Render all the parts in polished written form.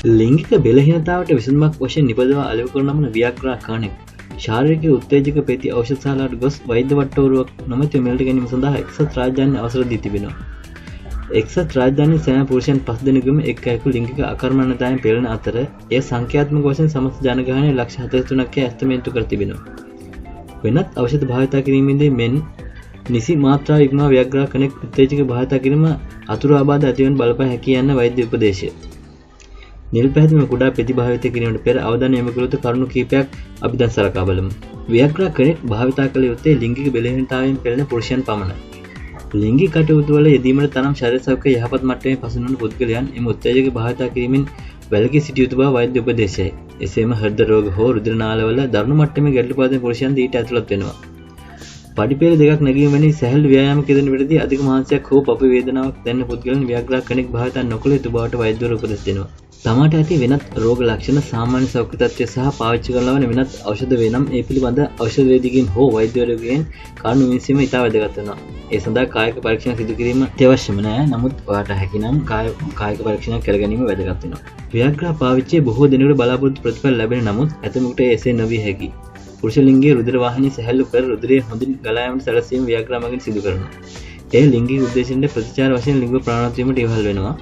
ලිංගික බෙලහීනතාවට විසඳුමක් වශයෙන් නිපදවා අලෙවි කරන නම වියාග්‍රා කනෙක්. ශාරීරික උත්තේජක පෙති ඖෂධශාලාවට ගොස් වෛද්‍ය වට්ටෝරුවක් නොමැතිව මෙලට ගැනීම සඳහා එක්සත් රාජධානිය අවසර දී තිබෙනවා. එක්සත් රාජධානියේ සෑම පුරුෂයන් 5 දෙනෙකුම එක් අයෙකු ලිංගික අකර්මණ්‍යතාවයෙන් පෙළෙන අතර එය සංඛ්‍යාත්මක වශයෙන් සමස්ත ජනගහනයේ ලක්ෂ 43ක් ඇස්තමේන්තු කර තිබෙනවා. වෙනත් ඖෂධ භාවිත කිරීමේදී මෙන් නිසි මාත්‍රාව ඉක්මවා වියාග්‍රා කනෙක් උත්තේජක භාවිත කිරීම අතුරු ආබාධ ඇතිවන බලපෑ හැකි යන වෛද්‍ය උපදේශය. නිල් පැහැදිලිම කුඩා ප්‍රතිභාවිත කිරීමට පෙර අවධානය යොමු කළ යුතු කරුණු කිහිපයක් අපි දැන් සලකා බලමු. වියාග්‍රා කනෙක් භාවිත කළ යුත්තේ ලිංගික බෙලහීනතාවයෙන් පෙළෙන පුරුෂයන් පමණයි. ලිංගික කටයුතු වල යෙදීමට තරම් ශරීර සෞඛ්‍ය යහපත් මට්ටමේ පසුබිම් පුද්ගලයන් එම උත්තේජක භාවිත කිරීමෙන් වැළකී සිටිය යුතු බව වෛද්‍ය උපදේශයයි. එසේම හෘද රෝග හෝ රුධිර නාලවල දරුණු මට්ටමේ ගැටලු පාදන පුරුෂයන් ඊට ඇතුළත් වෙනවා. පඩිපෙළ දෙකක් නැගීම වැනි සැහැල්ලු ව්‍යායාම කෙරෙන විටදී අධික මාංශයක් හෝ පපු වේදනාවක් දැනෙන පුද්ගලයන් වියාග්‍රා කනෙක් භාවිත නොකළ යුතු බවට වෛද්‍යවරු උපදෙස් දෙනවා. තමාට ඇති වෙනත් රෝග ලක්ෂණ සාමාන්‍ය සෞඛ්‍ය තත්ත්වය සහ පාවිච්චි කරන ලබන වෙනත් ඖෂධ වේ නම් ඒ පිළිබඳ ඖෂධ වේදිකයන් හෝ වෛද්‍යවරුන්ගෙන් කාරණා විමසීම ඉතා වැදගත් වෙනවා. ඒ සඳහා කායික පරීක්ෂණ සිදු කිරීම අත්‍යවශ්‍යම නැහැ. නමුත් ඔයාට හැකි නම් කායික පරීක්ෂණයක් කර ගැනීම වැදගත් වෙනවා. වියාග්‍රා පාවිච්චියේ බොහෝ දෙනෙකුට බලාපොරොත්තු ප්‍රතිඵල ලැබෙන නමුත් ඇතමෙකුට එසේ නොවිය හැකියි. පුරුෂ ලිංගයේ රුධිර වාහිනිය සැහැල්ලු කර රුධිරය හොඳින් ගලා යාමට සැලසීම වියාග්‍රා මගින් සිදු කරනවා. ඒ ලිංගික උද්දේශයෙන් ප්‍රතිචාර වශයෙන් ලිංග ප්‍රාණවත් වීමට ඉවහල් වෙනවා.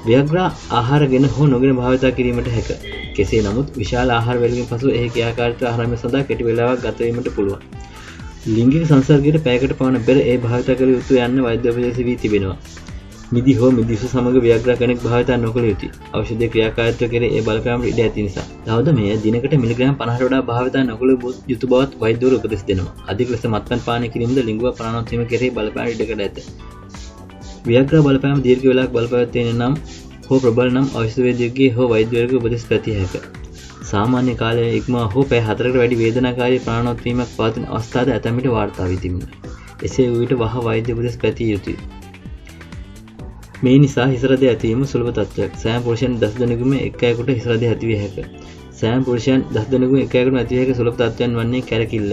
වියාග්‍රා ආහාරගෙන හෝ නොගෙන භාවිත කිරීමට හැක. කෙසේ නමුත් විශාල ආහාර වේලකින් පසු එහි ක්‍රියාකාරීත්වය ආරම්භය සඳහා කෙටි වේලාවක් ගත වීමට පුළුවන්. ලිංගික සංසර්ගයට පැයකට පමණ පෙර ඒ භාවිත කළ යුතු යන්න වෛද්‍ය උපදෙස් වී තිබෙනවා. මිදි හෝ මිදිසු සමග වියාග්‍රා කනෙක් භාවිත නොකළ යුතුයි. ඖෂධයේ ක්‍රියාකාරීත්වය කෙරේ ඒ බලපෑමට ඉඩ ඇති නිසා. තවද මෙය දිනකට මිලිග්‍රෑම් 50කට වඩා භාවිත නොකළ යුතු බවත් වෛද්‍යවරු උපදෙස් දෙනවා. අධික ලෙස මත්පැන් පානය කිරීමද ලිංග ප්‍රාණවත් වීම කෙරෙහි බලපෑමට ඉඩකඩ ඇත. වියාග්‍රා බලපෑම දීර්ඝ වේලාවක් බලපෑවෙන්නේ නම් හෝ ප්‍රබල නම් ඖෂධ වේදිකයෙකු හෝ වෛද්‍යවරයෙකු උපදෙස් පැතිය හැක. සාමාන්‍ය කාලයේ ඉක්මවා හෝ පැය 4කට වැඩි වේදනාකාරී ප්‍රාණවත් වීමක් පවතින අවස්ථාද ඇතැම් විට වාර්තා වී තිබෙනවා. එසේ වූ විට වහ වෛද්‍ය උපදෙස් පැතිය යුතුය. මේ නිසා හිසරදය ඇතිවීම සුලභ තත්ත්වයක්. සෑම පුරුෂයන් 10 දෙනෙකුම එක් අයෙකුට හිසරදය ඇතිවිය හැකිය. සෑම පුරුෂයන් 10 දෙනෙකුම එක් අයෙකුට ඇතිවිය හැකි සුලභ තත්ත්වයන් වන්නේ කැරකිල්ල,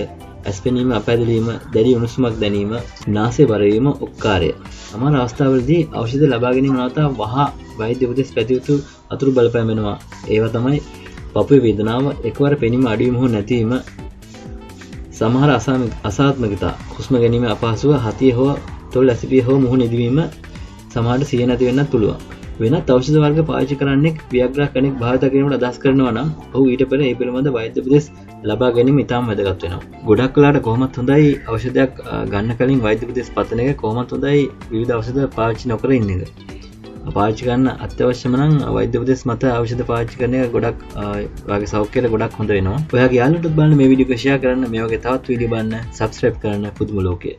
ඇස්පෙනීම, අපැදලීම, දැඩි උණුසුමක් දැනීම, නාසය බර වීම, ඔක්කාරය. සමහර අවස්ථාවලදී ඖෂධ ලබා ගැනීම නවතා වහ වෛද්‍ය උපදෙස් පැතිය යුතු අතුරු බලපෑම් වෙනවා. ඒවා තමයි පපුවේ වේදනාව, එකවර පෙනීම අඩුවීම හෝ නැතිවීම, සමහර අසාත්මකතා, හුස්ම ගැනීම අපහසුව, හතිය හෝ තොල් ඇසිපිය හෝ මුහුණ ඉදිවීම, සමහරට සිහිය නැති වෙන්නත් පුළුවන්. වෙනත් ඖෂධ වර්ග පාවිච්චි කරන්නෙක් වියාග්‍රා කනෙක් භාවිත කිරීමට අදහස් කරනවා නම් ඔහු ඊට පෙර ඒ පිළිබඳ වෛද්‍ය උපදෙස් ලබා ගැනීම ඉතාම වැදගත් වෙනවා. ගොඩක් වෙලාවට කොහොමත් හොඳයි ඖෂධයක් ගන්න කලින් වෛද්‍ය උපදෙස් පතන එක, කොහොමත් හොඳයි විවිධ ඖෂධ පාවිච්චි නොකර ඉන්න එක. පාවිච්චි කරන්න අත්‍යවශ්‍යම නම් වෛද්‍ය උපදෙස් මත ඖෂධ පාවිච්චි කරන එක ගොඩක් ඔයාගේ සෞඛ්‍යයට ගොඩක් හොඳ වෙනවා. ඔයාගේ යාළුවන්ටත් බලන්න මේ වීඩියෝ එක ෂෙයා කරන්න, මේ වගේ තවත් වීඩියෝ බලන්න සබ්ස්ක්‍රයිබ් කරන්න. පුදුම ලෝකය.